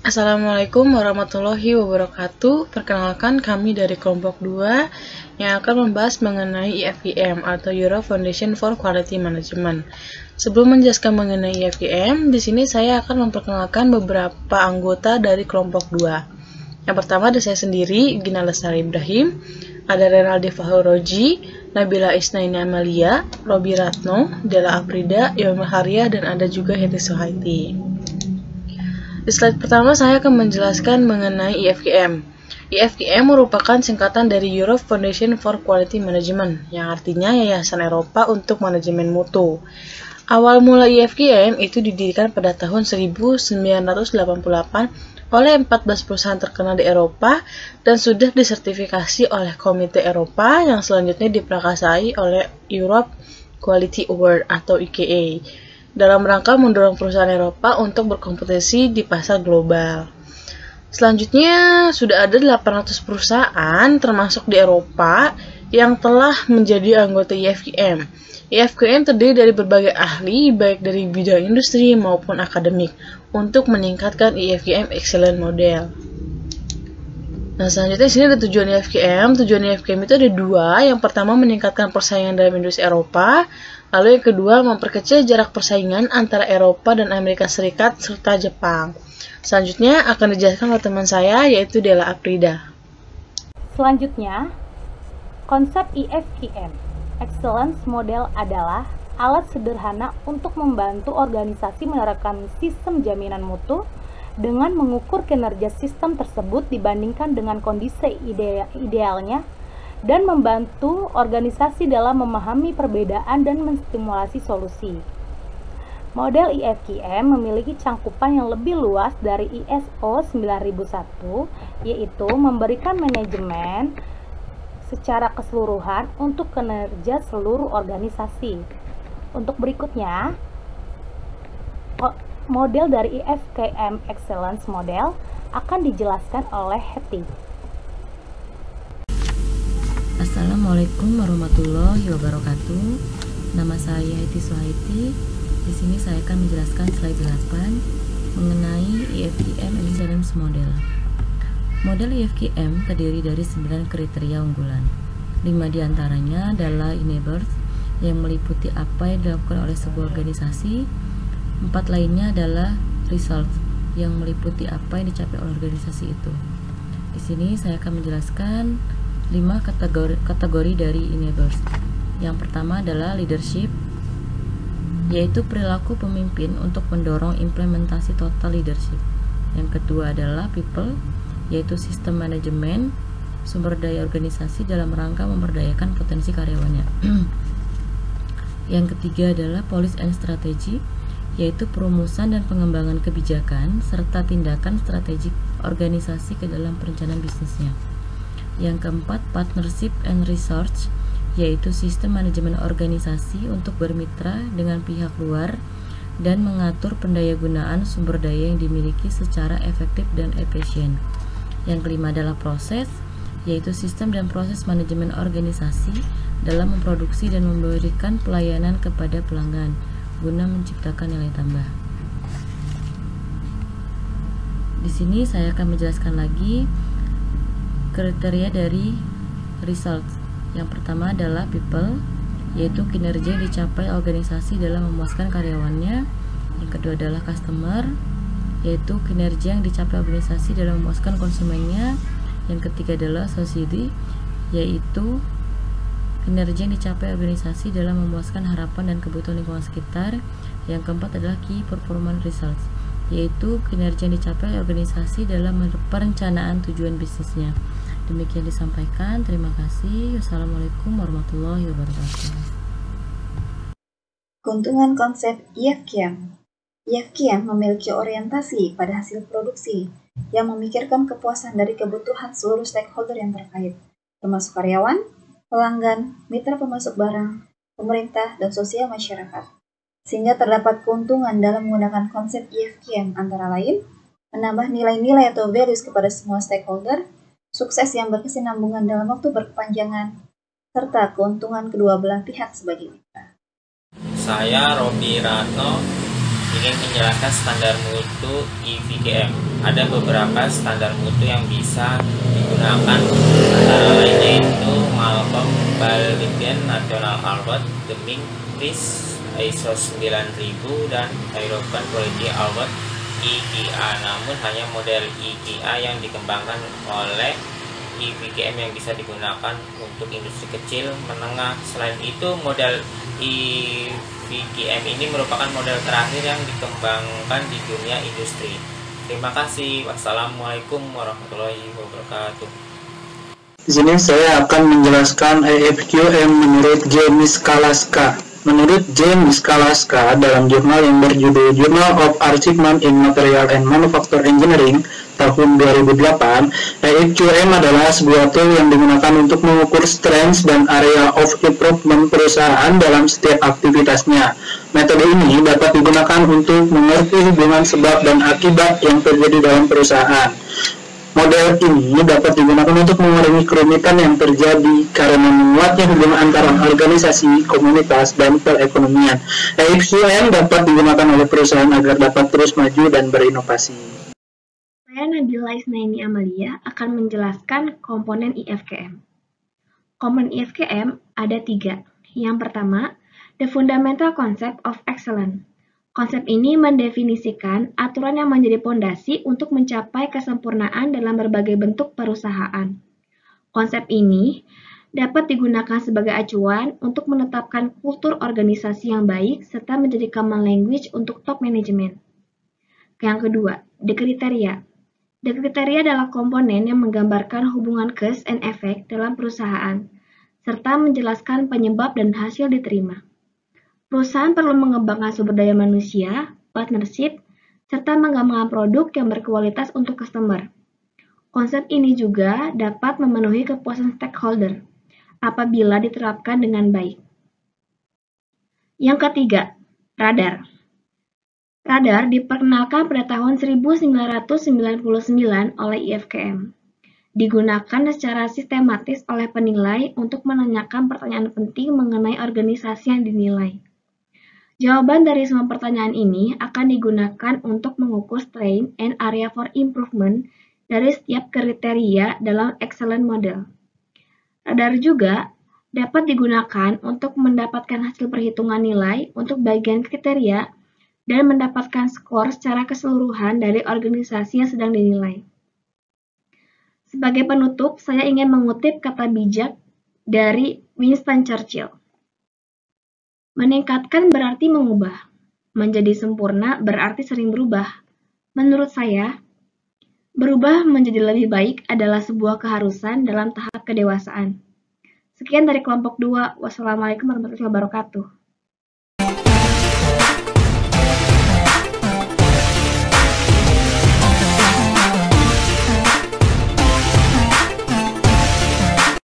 Assalamualaikum warahmatullahi wabarakatuh. Perkenalkan kami dari kelompok 2 yang akan membahas mengenai EFGM atau Euro Foundation for Quality Management. Sebelum menjelaskan mengenai EFGM, di sini saya akan memperkenalkan beberapa anggota dari kelompok 2. Yang pertama ada saya sendiri, Gina Lestari Ibrahim, ada Renaldi Fahuroji, Nabila Isnaini Amalia, Robi Ratno, Della Aprida, Yomil Haria, dan ada juga Heti Suhaiti. Di slide pertama saya akan menjelaskan mengenai EFGM. EFGM merupakan singkatan dari Europe Foundation for Quality Management, yang artinya Yayasan Eropa untuk Manajemen Mutu. Awal mula EFGM itu didirikan pada tahun 1988 oleh 14 perusahaan terkenal di Eropa dan sudah disertifikasi oleh Komite Eropa yang selanjutnya diprakarsai oleh Europe Quality Award atau EQA dalam rangka mendorong perusahaan Eropa untuk berkompetisi di pasar global. Selanjutnya, sudah ada 800 perusahaan termasuk di Eropa yang telah menjadi anggota EFGM. EFGM terdiri dari berbagai ahli, baik dari bidang industri maupun akademik, untuk meningkatkan EFGM Excellent Model. Nah, selanjutnya di sini ada tujuan EFGM. Tujuan EFGM itu ada dua. Yang pertama, meningkatkan persaingan dalam industri Eropa. Lalu yang kedua, memperkecil jarak persaingan antara Eropa dan Amerika Serikat serta Jepang. Selanjutnya akan dijelaskan oleh teman saya, yaitu Della Aprida. Selanjutnya, konsep EFGM, Excellence Model adalah alat sederhana untuk membantu organisasi menerapkan sistem jaminan mutu dengan mengukur kinerja sistem tersebut dibandingkan dengan kondisi idealnya dan membantu organisasi dalam memahami perbedaan dan menstimulasi solusi. Model EFGM memiliki cangkupan yang lebih luas dari ISO 9001, yaitu memberikan manajemen secara keseluruhan untuk kinerja seluruh organisasi. Untuk berikutnya, model dari EFGM Excellence Model akan dijelaskan oleh Heti. Assalamualaikum warahmatullahi wabarakatuh. Nama saya Heti Suhaiti. Di sini saya akan menjelaskan slide 8 mengenai EFGM Excellence Model. Model EFGM terdiri dari 9 kriteria unggulan. 5 diantaranya adalah enablers yang meliputi apa yang dilakukan oleh sebuah organisasi. 4 lainnya adalah results yang meliputi apa yang dicapai oleh organisasi itu. Di sini saya akan menjelaskan 5 kategori dari enablers. Yang pertama adalah leadership, yaitu perilaku pemimpin untuk mendorong implementasi total leadership. Yang kedua adalah people, yaitu sistem manajemen sumber daya organisasi dalam rangka memberdayakan potensi karyawannya. Yang ketiga adalah policy and strategy, yaitu perumusan dan pengembangan kebijakan serta tindakan strategik organisasi ke dalam perencanaan bisnisnya. Yang keempat, partnership and research, yaitu sistem manajemen organisasi untuk bermitra dengan pihak luar dan mengatur pendayagunaan sumber daya yang dimiliki secara efektif dan efisien. Yang kelima adalah proses, yaitu sistem dan proses manajemen organisasi dalam memproduksi dan memberikan pelayanan kepada pelanggan guna menciptakan nilai tambah. Di sini saya akan menjelaskan lagi kriteria dari results. Yang pertama adalah people, yaitu kinerja yang dicapai organisasi dalam memuaskan karyawannya. Yang kedua adalah customer, yaitu kinerja yang dicapai organisasi dalam memuaskan konsumennya. Yang ketiga adalah society, yaitu kinerja yang dicapai organisasi dalam memuaskan harapan dan kebutuhan lingkungan sekitar. Yang keempat adalah key performance results, yaitu kinerja yang dicapai organisasi dalam perencanaan tujuan bisnisnya. Demikian disampaikan. Terima kasih. Wassalamualaikum warahmatullahi wabarakatuh. Keuntungan konsep EFGM. EFGM memiliki orientasi pada hasil produksi yang memikirkan kepuasan dari kebutuhan seluruh stakeholder yang terkait, termasuk karyawan, pelanggan, mitra pemasok barang, pemerintah, dan sosial masyarakat. Sehingga terdapat keuntungan dalam menggunakan konsep EFGM antara lain, menambah nilai-nilai atau values kepada semua stakeholder, sukses yang berkesinambungan dalam waktu berkepanjangan, serta keuntungan kedua belah pihak sebagai mitra. Saya Robi Ratno ingin menjelaskan standar mutu IVGM. Ada beberapa standar mutu yang bisa digunakan, antara lain yaitu Malcolm Baldwin National Award, Deming Prize ISO 9000, dan European Quality Award IKA. Namun hanya model IKA yang dikembangkan oleh IVGM yang bisa digunakan untuk industri kecil menengah. Selain itu, model IVGM ini merupakan model terakhir yang dikembangkan di dunia industri. Terima kasih. Wassalamualaikum warahmatullahi wabarakatuh. Di sini saya akan menjelaskan IFQM menurut James Kalaska. Menurut James Kalaska, dalam jurnal yang berjudul Journal of Achievement in Material and Manufacture Engineering tahun 2008, IFQM adalah sebuah tool yang digunakan untuk mengukur strengths dan area of improvement perusahaan dalam setiap aktivitasnya. Metode ini dapat digunakan untuk mengerti hubungan sebab dan akibat yang terjadi dalam perusahaan. Model ini dapat digunakan untuk mengurangi kerumitan yang terjadi karena menguatnya hubungan antara organisasi, komunitas, dan perekonomian. IFQM dapat digunakan oleh perusahaan agar dapat terus maju dan berinovasi. Saya Nabila Isnaini Amalia akan menjelaskan komponen IFQM. Komponen IFQM ada 3. Yang pertama, the fundamental concept of excellence. Konsep ini mendefinisikan aturan yang menjadi pondasi untuk mencapai kesempurnaan dalam berbagai bentuk perusahaan. Konsep ini dapat digunakan sebagai acuan untuk menetapkan kultur organisasi yang baik serta menjadi common language untuk top management. Yang kedua, the criteria. The criteria adalah komponen yang menggambarkan hubungan cause and effect dalam perusahaan, serta menjelaskan penyebab dan hasil diterima. Perusahaan perlu mengembangkan sumber daya manusia, partnership, serta mengembangkan produk yang berkualitas untuk customer. Konsep ini juga dapat memenuhi kepuasan stakeholder apabila diterapkan dengan baik. Yang ketiga, radar. Radar diperkenalkan pada tahun 1999 oleh IFQM. Digunakan secara sistematis oleh penilai untuk menanyakan pertanyaan penting mengenai organisasi yang dinilai. Jawaban dari semua pertanyaan ini akan digunakan untuk mengukur strength and area for improvement dari setiap kriteria dalam excellent model. Radar juga dapat digunakan untuk mendapatkan hasil perhitungan nilai untuk bagian kriteria dan mendapatkan skor secara keseluruhan dari organisasi yang sedang dinilai. Sebagai penutup, saya ingin mengutip kata bijak dari Winston Churchill. Meningkatkan berarti mengubah. Menjadi sempurna berarti sering berubah. Menurut saya, berubah menjadi lebih baik adalah sebuah keharusan dalam tahap kedewasaan. Sekian dari kelompok 2. Wassalamualaikum warahmatullahi wabarakatuh.